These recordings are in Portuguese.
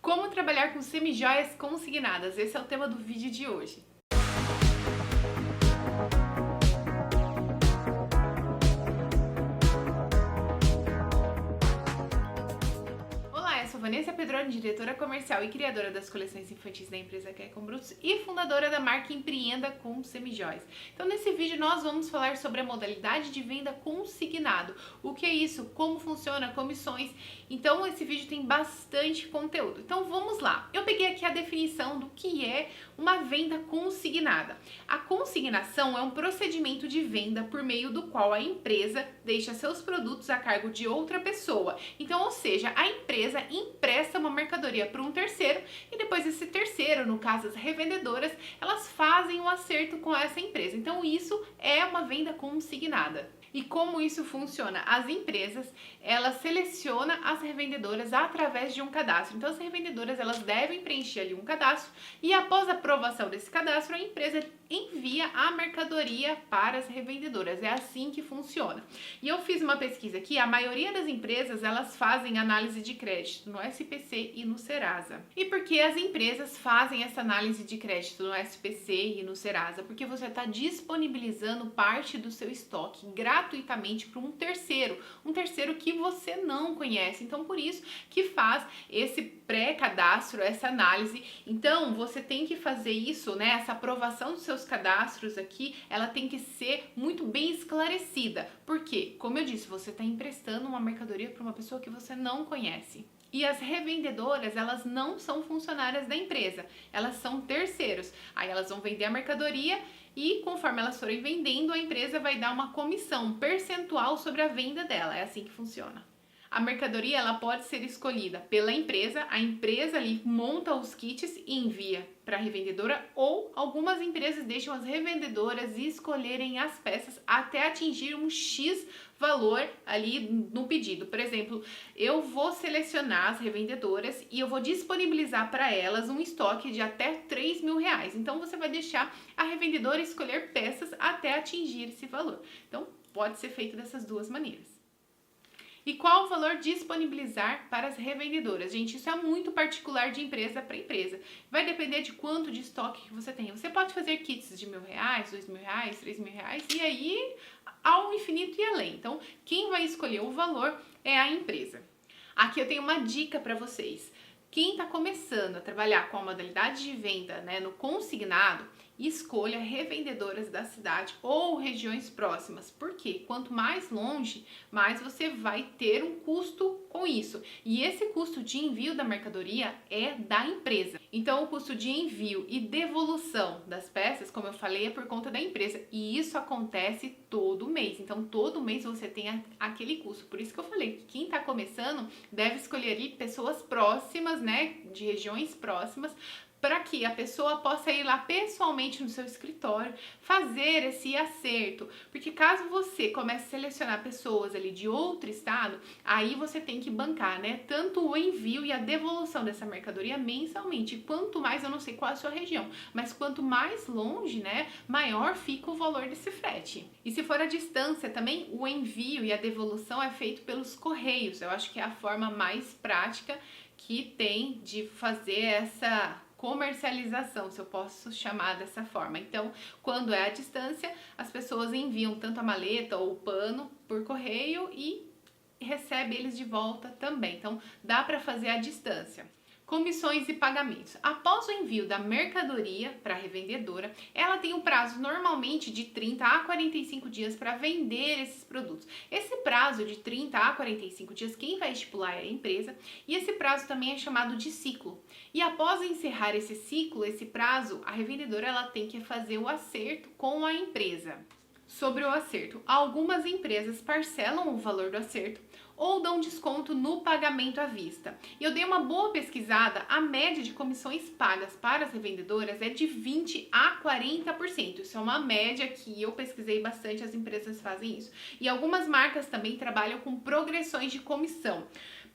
Como trabalhar com semijoias consignadas? Esse é o tema do vídeo de hoje. Olá, eu sou Vanessa Pedroni, diretora comercial e criadora das coleções infantis da empresa Quer Com Brutos e fundadora da marca Empreenda com Semijoias. Então, nesse vídeo nós vamos falar sobre a modalidade de venda consignado. O que é isso? Como funciona? Comissões? Então, esse vídeo tem bastante conteúdo. Então, vamos lá. Eu peguei aqui a definição do que é uma venda consignada. A consignação é um procedimento de venda por meio do qual a empresa deixa seus produtos a cargo de outra pessoa. Então, ou seja, a empresa empresta uma mercadoria para um terceiro e depois esse terceiro, no caso as revendedoras, elas fazem um acerto com essa empresa. Então, isso é uma venda consignada. E como isso funciona? As empresas, elas selecionam as revendedoras através de um cadastro. Então, as revendedoras, elas devem preencher ali um cadastro e após a aprovação desse cadastro, a empresa envia a mercadoria para as revendedoras. É assim que funciona. E eu fiz uma pesquisa aqui, a maioria das empresas, elas fazem análise de crédito no SPC e no Serasa. E por que as empresas fazem essa análise de crédito no SPC e no Serasa? Porque você está disponibilizando parte do seu estoque gratuitamente para um terceiro que você não conhece. Então, por isso que faz esse pré-cadastro, essa análise. Então, você tem que fazer isso, né? Essa aprovação dos seus cadastros aqui, ela tem que ser muito bem esclarecida. Porque, como eu disse, você está emprestando uma mercadoria para uma pessoa que você não conhece. E as revendedoras, elas não são funcionárias da empresa, elas são terceiros. Aí elas vão vender a mercadoria e conforme elas forem vendendo, a empresa vai dar uma comissão, um percentual sobre a venda dela. É assim que funciona. A mercadoria, ela pode ser escolhida pela empresa, a empresa ali monta os kits e envia para a revendedora, ou algumas empresas deixam as revendedoras escolherem as peças até atingir um X valor ali no pedido. Por exemplo, eu vou selecionar as revendedoras e eu vou disponibilizar para elas um estoque de até R$3.000. Então, você vai deixar a revendedora escolher peças até atingir esse valor. Então, pode ser feito dessas duas maneiras. E qual o valor disponibilizar para as revendedoras? Gente, isso é muito particular de empresa para empresa. Vai depender de quanto de estoque que você tem. Você pode fazer kits de R$1.000, R$2.000, R$3.000 e aí ao infinito e além. Então, quem vai escolher o valor é a empresa. Aqui eu tenho uma dica para vocês. Quem está começando a trabalhar com a modalidade de venda, né, no consignado, escolha revendedoras da cidade ou regiões próximas. Porque quanto mais longe, mais você vai ter um custo com isso. E esse custo de envio da mercadoria é da empresa. Então, o custo de envio e devolução das peças, como eu falei, é por conta da empresa. E isso acontece todo mês. Então, todo mês você tem aquele custo. Por isso que eu falei que quem está começando deve escolher ali pessoas próximas, né, de regiões próximas, para que a pessoa possa ir lá pessoalmente no seu escritório fazer esse acerto. Porque caso você comece a selecionar pessoas ali de outro estado, aí você tem que bancar, né? Tanto o envio e a devolução dessa mercadoria mensalmente. E quanto mais, eu não sei qual é a sua região, mas quanto mais longe, né, maior fica o valor desse frete. E se for a distância também, o envio e a devolução é feito pelos correios. Eu acho que é a forma mais prática que tem de fazer essa comercialização, se eu posso chamar dessa forma. Então, quando é à distância, as pessoas enviam tanto a maleta ou o pano por correio e recebe eles de volta também. Então, dá para fazer à distância. Comissões e pagamentos. Após o envio da mercadoria para a revendedora, ela tem um prazo normalmente de 30 a 45 dias para vender esses produtos. Esse prazo de 30 a 45 dias, quem vai estipular é a empresa, e esse prazo também é chamado de ciclo. E após encerrar esse ciclo, esse prazo, a revendedora ela tem que fazer o acerto com a empresa. Sobre o acerto, algumas empresas parcelam o valor do acerto ou dão desconto no pagamento à vista. E eu dei uma boa pesquisada, a média de comissões pagas para as revendedoras é de 20 a 40%. Isso é uma média que eu pesquisei bastante, as empresas fazem isso. E algumas marcas também trabalham com progressões de comissão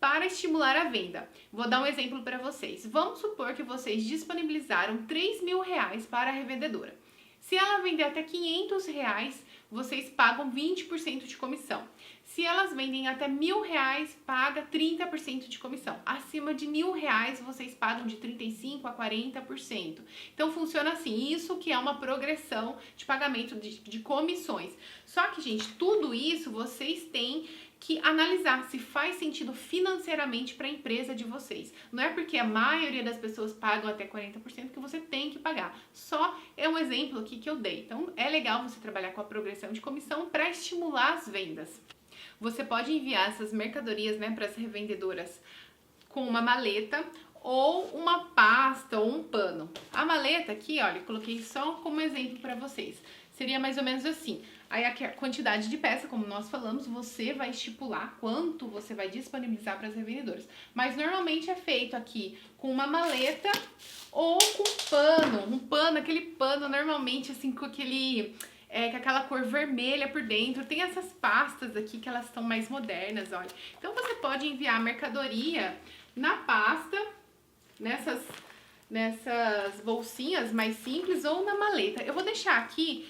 para estimular a venda. Vou dar um exemplo para vocês. Vamos supor que vocês disponibilizaram R$3.000 para a revendedora. Se ela vender até R$500, vocês pagam 20% de comissão. Se elas vendem até R$1.000, paga 30% de comissão. Acima de R$1.000, vocês pagam de 35% a 40%. Então, funciona assim. Isso que é uma progressão de pagamento de comissões. Só que, gente, tudo isso vocês têm que analisar se faz sentido financeiramente para a empresa de vocês. Não é porque a maioria das pessoas pagam até 40% que você tem que pagar. Só é um exemplo aqui que eu dei. Então, é legal você trabalhar com a progressão de comissão para estimular as vendas. Você pode enviar essas mercadorias, né, para as revendedoras com uma maleta ou uma pasta ou um pano. A maleta aqui, olha, eu coloquei só como exemplo para vocês. Seria mais ou menos assim. Aí a quantidade de peça, como nós falamos, você vai estipular quanto você vai disponibilizar para as revendedoras. Mas normalmente é feito aqui com uma maleta ou com pano. Um pano, aquele pano normalmente assim com com aquela cor vermelha por dentro. Tem essas pastas aqui que elas estão mais modernas, olha. Então você pode enviar a mercadoria na pasta, nessas bolsinhas mais simples ou na maleta. Eu vou deixar aqui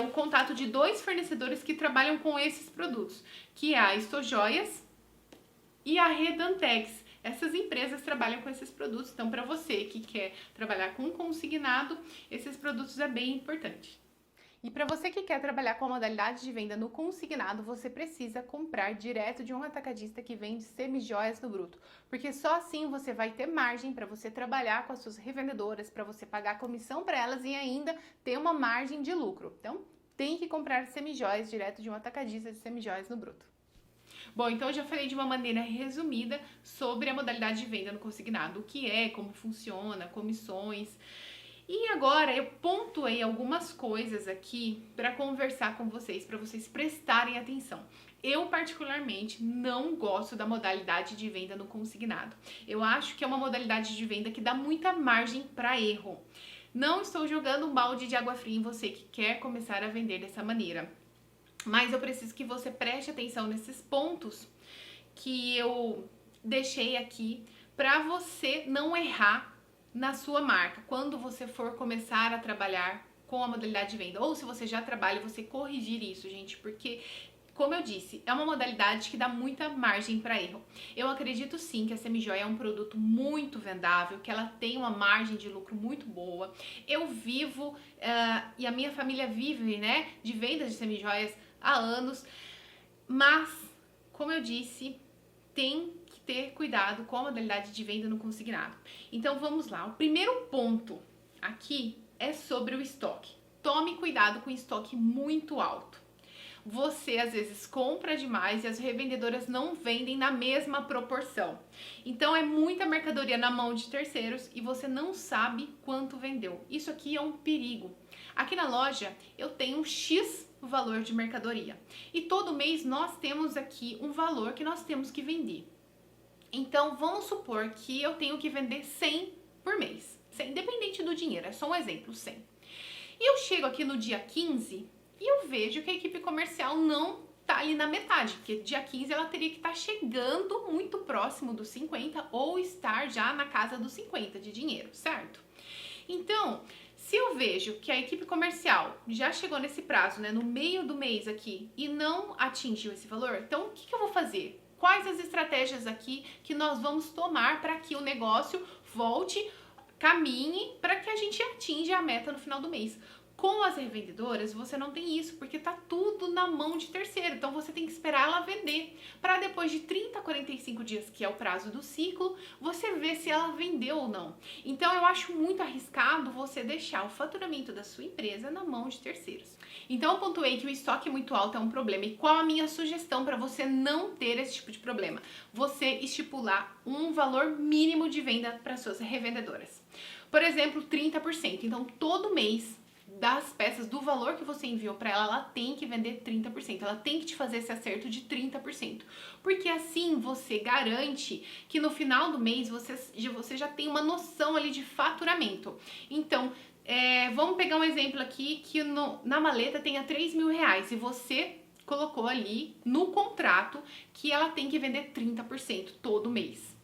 o contato de 2 fornecedores que trabalham com esses produtos, que é a Estojoias e a Redantex. Essas empresas trabalham com esses produtos, então para você que quer trabalhar com consignado, esses produtos é bem importante. E para você que quer trabalhar com a modalidade de venda no consignado, você precisa comprar direto de um atacadista que vende semijoias no bruto, porque só assim você vai ter margem para você trabalhar com as suas revendedoras, para você pagar comissão para elas e ainda ter uma margem de lucro. Então, tem que comprar semijoias direto de um atacadista de semijoias no bruto. Bom, então eu já falei de uma maneira resumida sobre a modalidade de venda no consignado, o que é, como funciona, comissões. E agora eu pontuei algumas coisas aqui para conversar com vocês, para vocês prestarem atenção. Eu, particularmente, não gosto da modalidade de venda no consignado. Eu acho que é uma modalidade de venda que dá muita margem para erro. Não estou jogando um balde de água fria em você que quer começar a vender dessa maneira. Mas eu preciso que você preste atenção nesses pontos que eu deixei aqui para você não errar na sua marca, quando você for começar a trabalhar com a modalidade de venda, ou se você já trabalha, você corrigir isso, gente, porque, como eu disse, é uma modalidade que dá muita margem para erro. Eu acredito sim que a semijoia é um produto muito vendável, que ela tem uma margem de lucro muito boa. Eu vivo, e a minha família vive, né, de vendas de semijoias há anos, mas, como eu disse, tem ter cuidado com a modalidade de venda no consignado. Então vamos lá. O primeiro ponto aqui é sobre o estoque. Tome cuidado com estoque muito alto. Você às vezes compra demais e as revendedoras não vendem na mesma proporção. Então é muita mercadoria na mão de terceiros e você não sabe quanto vendeu. Isso aqui é um perigo. Aqui na loja eu tenho um X valor de mercadoria e todo mês nós temos aqui um valor que nós temos que vender. Então, vamos supor que eu tenho que vender 100 por mês. 100, independente do dinheiro, é só um exemplo, 100. E eu chego aqui no dia 15 e eu vejo que a equipe comercial não tá ali na metade, porque dia 15 ela teria que estar chegando muito próximo dos 50 ou estar já na casa dos 50 de dinheiro, certo? Então, se eu vejo que a equipe comercial já chegou nesse prazo, né, no meio do mês aqui e não atingiu esse valor, então o que eu vou fazer? Quais as estratégias aqui que nós vamos tomar para que o negócio volte, caminhe, para que a gente atinja a meta no final do mês? Com as revendedoras, você não tem isso, porque tá tudo na mão de terceiro. Então, você tem que esperar ela vender, para depois de 30 a 45 dias, que é o prazo do ciclo, você ver se ela vendeu ou não. Então, eu acho muito arriscado você deixar o faturamento da sua empresa na mão de terceiros. Então, eu pontuei que o estoque muito alto é um problema. E qual a minha sugestão para você não ter esse tipo de problema? Você estipular um valor mínimo de venda para suas revendedoras. Por exemplo, 30%. Então, todo mês, das peças, do valor que você enviou para ela, ela tem que vender 30%. Ela tem que te fazer esse acerto de 30%. Porque assim você garante que no final do mês você já tem uma noção ali de faturamento. Então, vamos pegar um exemplo aqui que na maleta tenha R$3.000 e você colocou ali no contrato que ela tem que vender 30% todo mês.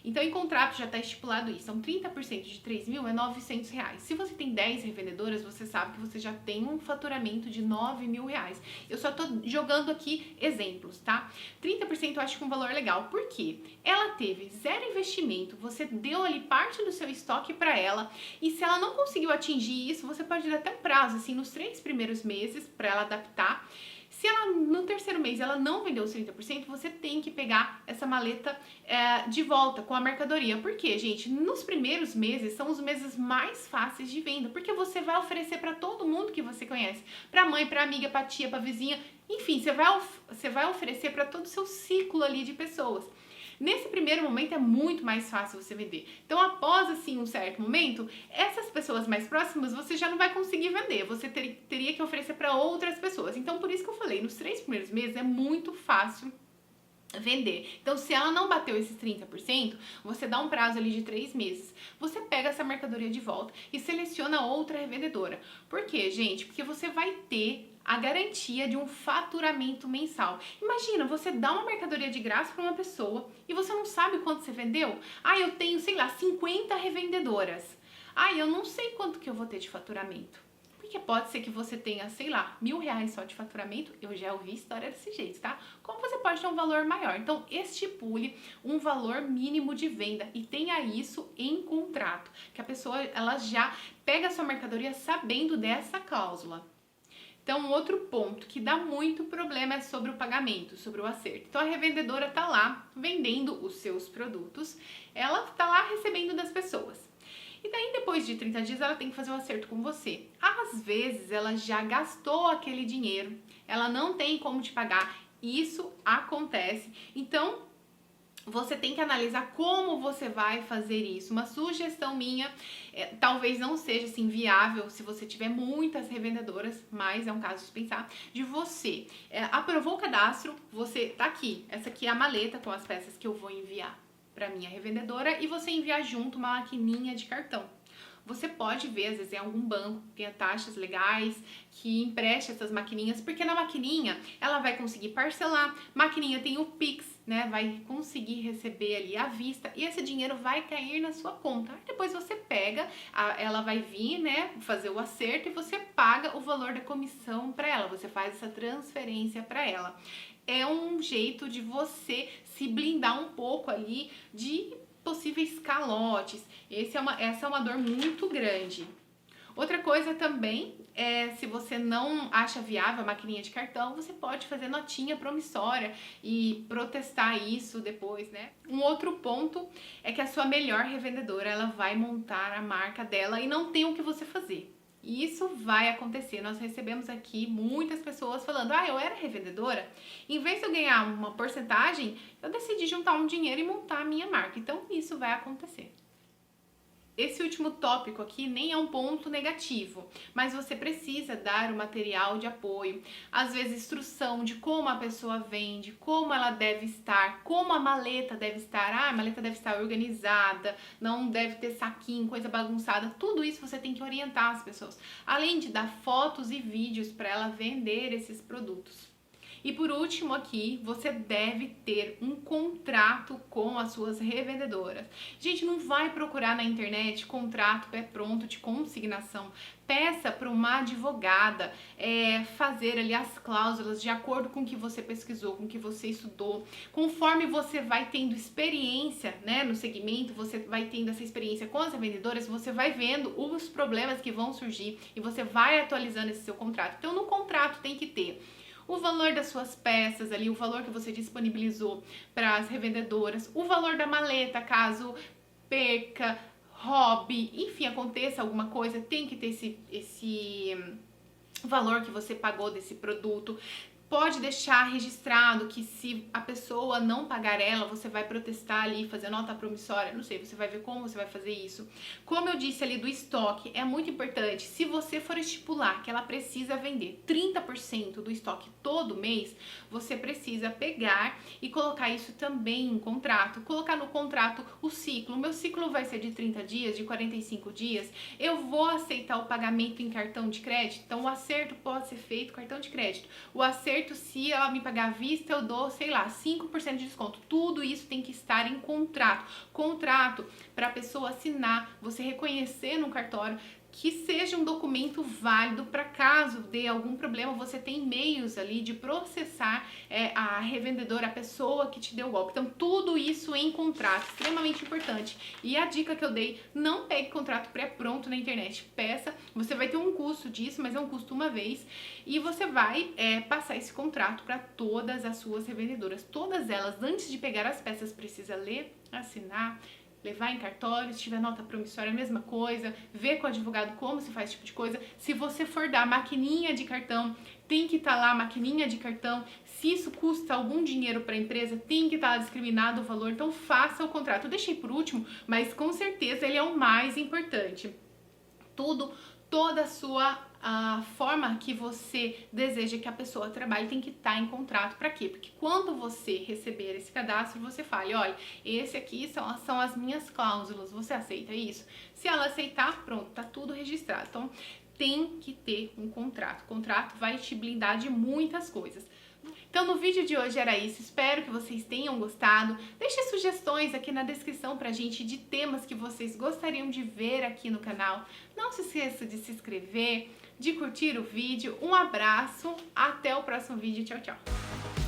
Então, em contrato já está estipulado isso. Então, 30% de 3 mil é R$900. Se você tem 10 revendedoras, você sabe que você já tem um faturamento de R$9.000. Eu só tô jogando aqui exemplos, tá? 30% eu acho que é um valor legal. Por quê? Ela teve zero investimento, você deu ali parte do seu estoque para ela, e se ela não conseguiu atingir isso, você pode dar até um prazo, assim, nos 3 primeiros meses para ela adaptar. Se ela, no terceiro mês, ela não vendeu os 30%, você tem que pegar essa maleta de volta com a mercadoria. Por quê, gente? Nos primeiros meses são os meses mais fáceis de venda, porque você vai oferecer para todo mundo que você conhece. Para mãe, para amiga, para tia, para vizinha. Enfim, você vai oferecer para todo o seu ciclo ali de pessoas. Nesse primeiro momento é muito mais fácil você vender. Então, após assim um certo momento, essas pessoas mais próximas você já não vai conseguir vender. Você teria que oferecer para outras pessoas. Então, por isso que eu falei, nos 3 primeiros meses é muito fácil vender. Então, se ela não bateu esses 30%, você dá um prazo ali de 3 meses. Você pega essa mercadoria de volta e seleciona outra revendedora. Por quê, gente? Porque você vai ter a garantia de um faturamento mensal. Imagina, você dá uma mercadoria de graça para uma pessoa e você não sabe quanto você vendeu. Ah, eu tenho, sei lá, 50 revendedoras. Ah, eu não sei quanto que eu vou ter de faturamento. Porque pode ser que você tenha, sei lá, R$1.000 só de faturamento. Eu já ouvi história desse jeito, tá? Como você pode ter um valor maior? Então, estipule um valor mínimo de venda e tenha isso em contrato. Que a pessoa, ela já pega a sua mercadoria sabendo dessa cláusula. Então, um outro ponto que dá muito problema é sobre o pagamento, sobre o acerto. Então, a revendedora tá lá vendendo os seus produtos, ela tá lá recebendo das pessoas. E daí, depois de 30 dias, ela tem que fazer o acerto com você. Às vezes, ela já gastou aquele dinheiro, ela não tem como te pagar. Isso acontece. Então, você tem que analisar como você vai fazer isso. Uma sugestão minha, talvez não seja assim viável se você tiver muitas revendedoras, mas é um caso de pensar, de você. Aprovou o cadastro, você tá aqui. Essa aqui é a maleta com as peças que eu vou enviar para minha revendedora e você enviar junto uma maquininha de cartão. Você pode ver, às vezes, em algum banco que tenha taxas legais, que empreste essas maquininhas, porque na maquininha ela vai conseguir parcelar, maquininha tem o Pix, né, vai conseguir receber ali à vista e esse dinheiro vai cair na sua conta. Aí depois você pega, ela vai vir, né, fazer o acerto e você paga o valor da comissão para ela, você faz essa transferência para ela. É um jeito de você se blindar um pouco ali de possíveis calotes. Essa é uma dor muito grande. Outra coisa também é, se você não acha viável a maquininha de cartão, você pode fazer notinha promissória e protestar isso depois, né? Um outro ponto é que a sua melhor revendedora, ela vai montar a marca dela e não tem o que você fazer. E isso vai acontecer. Nós recebemos aqui muitas pessoas falando: ah, eu era revendedora, em vez de eu ganhar uma porcentagem, eu decidi juntar um dinheiro e montar a minha marca. Então, isso vai acontecer. Esse último tópico aqui nem é um ponto negativo, mas você precisa dar o material de apoio, às vezes instrução de como a pessoa vende, como ela deve estar, como a maleta deve estar. Ah, a maleta deve estar organizada, não deve ter saquinho, coisa bagunçada. Tudo isso você tem que orientar as pessoas, além de dar fotos e vídeos para ela vender esses produtos. E por último aqui, você deve ter um contrato com as suas revendedoras. Gente, não vai procurar na internet contrato pré-pronto de consignação. Peça para uma advogada fazer ali as cláusulas de acordo com o que você pesquisou, com o que você estudou. Conforme você vai tendo experiência, né, no segmento, você vai tendo essa experiência com as revendedoras, você vai vendo os problemas que vão surgir e você vai atualizando esse seu contrato. Então, no contrato tem que ter o valor das suas peças ali, o valor que você disponibilizou para as revendedoras, o valor da maleta, caso perca, roube, enfim, aconteça alguma coisa, tem que ter esse valor que você pagou desse produto. Pode deixar registrado que se a pessoa não pagar ela, você vai protestar ali, fazer nota promissória, não sei, você vai ver como você vai fazer isso. Como eu disse ali do estoque, é muito importante, se você for estipular que ela precisa vender 30% do estoque todo mês, você precisa pegar e colocar isso também em contrato, colocar no contrato o ciclo. O meu ciclo vai ser de 30 dias, de 45 dias, eu vou aceitar o pagamento em cartão de crédito, então o acerto pode ser feito cartão de crédito, o acerto acerto, se ela me pagar à vista, eu dou, sei lá, 5% de desconto. Tudo isso tem que estar em contrato. Contrato para a pessoa assinar, você reconhecer no cartório, que seja um documento válido para caso dê algum problema, você tem meios ali de processar a revendedora, a pessoa que te deu o golpe. Então, tudo isso em contrato, extremamente importante. E a dica que eu dei, não pegue contrato pré-pronto na internet. Peça, você vai ter um custo disso, mas é um custo uma vez, e você vai passar esse contrato para todas as suas revendedoras. Todas elas, antes de pegar as peças, precisa ler, assinar, levar em cartório, se tiver nota promissória, a mesma coisa, ver com o advogado como se faz esse tipo de coisa. Se você for dar maquininha de cartão, tem que estar lá a maquininha de cartão. Se isso custa algum dinheiro para a empresa, tem que estar lá discriminado o valor. Então faça o contrato. Eu deixei por último, mas com certeza ele é o mais importante. Toda a forma que você deseja que a pessoa trabalhe tem que estar em contrato. Para quê? Porque quando você receber esse cadastro, você fale, olha, esse aqui são as minhas cláusulas, você aceita isso? Se ela aceitar, pronto, tá tudo registrado. Então, tem que ter um contrato. O contrato vai te blindar de muitas coisas. Então no vídeo de hoje era isso, espero que vocês tenham gostado. Deixe sugestões aqui na descrição pra gente de temas que vocês gostariam de ver aqui no canal. Não se esqueça de se inscrever, de curtir o vídeo. Um abraço, até o próximo vídeo, tchau, tchau!